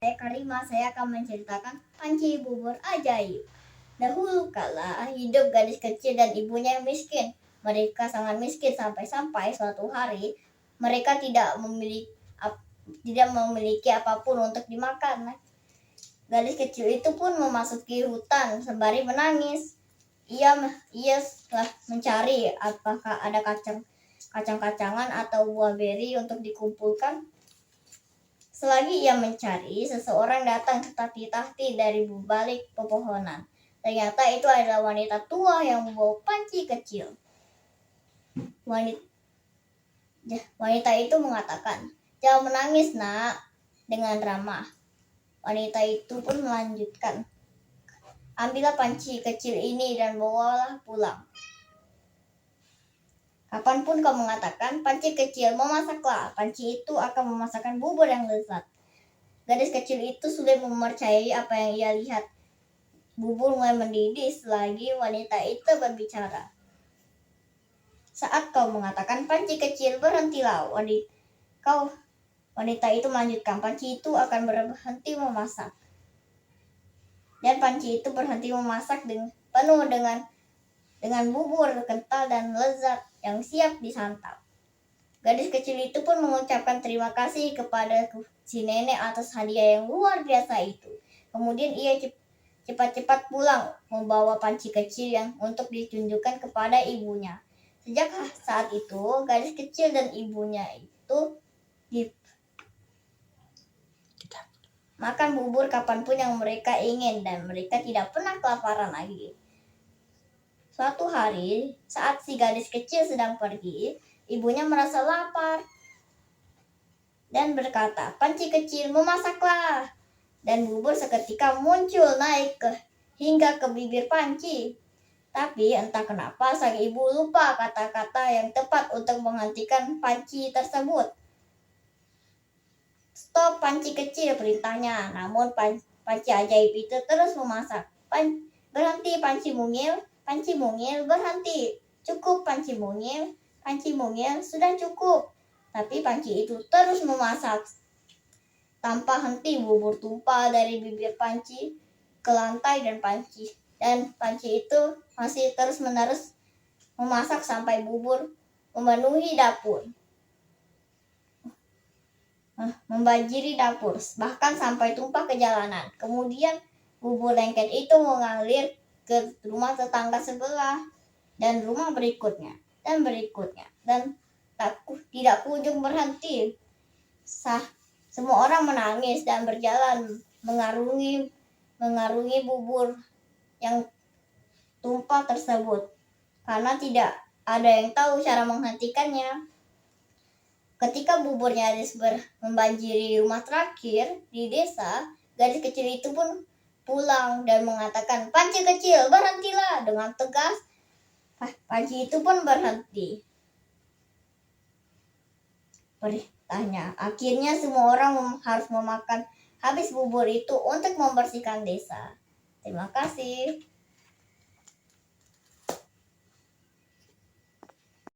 Saya Karima, saya akan menceritakan panci bubur ajaib. Dahulu kala hidup gadis kecil dan ibunya yang miskin. Mereka sangat miskin sampai suatu hari mereka tidak memiliki apapun untuk dimakan. Gadis kecil itu pun memasuki hutan sembari menangis. Ia telah mencari apakah ada kacang-kacangan atau buah beri untuk dikumpulkan. Selagi ia mencari, seseorang datang ketati-tati dari balik pepohonan. Ternyata itu adalah wanita tua yang membawa panci kecil. Wanita itu mengatakan, "Jangan menangis, Nak," dengan ramah. Wanita itu pun melanjutkan, "Ambillah panci kecil ini dan bawalah pulang. Kapanpun kau mengatakan, 'Panci kecil, memasaklah,' panci itu akan memasakkan bubur yang lezat." Gadis kecil itu sulit mempercayai apa yang ia lihat. Bubur mulai mendidih selagi wanita itu berbicara. "Saat kau mengatakan, 'Panci kecil, berhentilah,' wanita itu melanjutkan, 'panci itu akan berhenti memasak.' Dan panci itu berhenti memasak penuh dengan bubur kental dan lezat yang siap disantap. Gadis kecil itu pun mengucapkan terima kasih kepada si nenek atas hadiah yang luar biasa itu. Kemudian ia cepat-cepat pulang membawa panci kecil yang untuk ditunjukkan kepada ibunya. Sejak saat itu, gadis kecil dan ibunya itu makan bubur kapanpun yang mereka ingin dan mereka tidak pernah kelaparan lagi. Suatu hari, saat si gadis kecil sedang pergi, ibunya merasa lapar dan berkata, "Panci kecil, memasaklah." Dan bubur seketika muncul naik hingga ke bibir panci. Tapi entah kenapa sang ibu lupa kata-kata yang tepat untuk menghentikan panci tersebut. "Stop, panci kecil," perintahnya. Namun panci ajaib itu terus memasak. "Berhenti, panci mungil. Panci mungil, berhenti. Cukup, panci mungil. Panci mungil, sudah cukup." Tapi panci itu terus memasak. Tanpa henti bubur tumpah dari bibir panci ke lantai dan panci itu masih terus-menerus memasak sampai bubur memenuhi dapur. Membanjiri dapur, bahkan sampai tumpah ke jalanan. Kemudian bubur lengket itu mengalir ke rumah tetangga sebelah dan rumah berikutnya dan tidak kunjung berhenti. Semua orang menangis dan berjalan mengarungi bubur yang tumpah tersebut karena tidak ada yang tahu cara menghentikannya. Ketika bubur nyaris membanjiri rumah terakhir di desa, gadis kecil itu pun pulang dan mengatakan, "Panci kecil, berhentilah." Dengan tegas, panci itu pun berhenti. Perintahnya. Akhirnya semua orang harus memakan habis bubur itu untuk membersihkan desa. Terima kasih.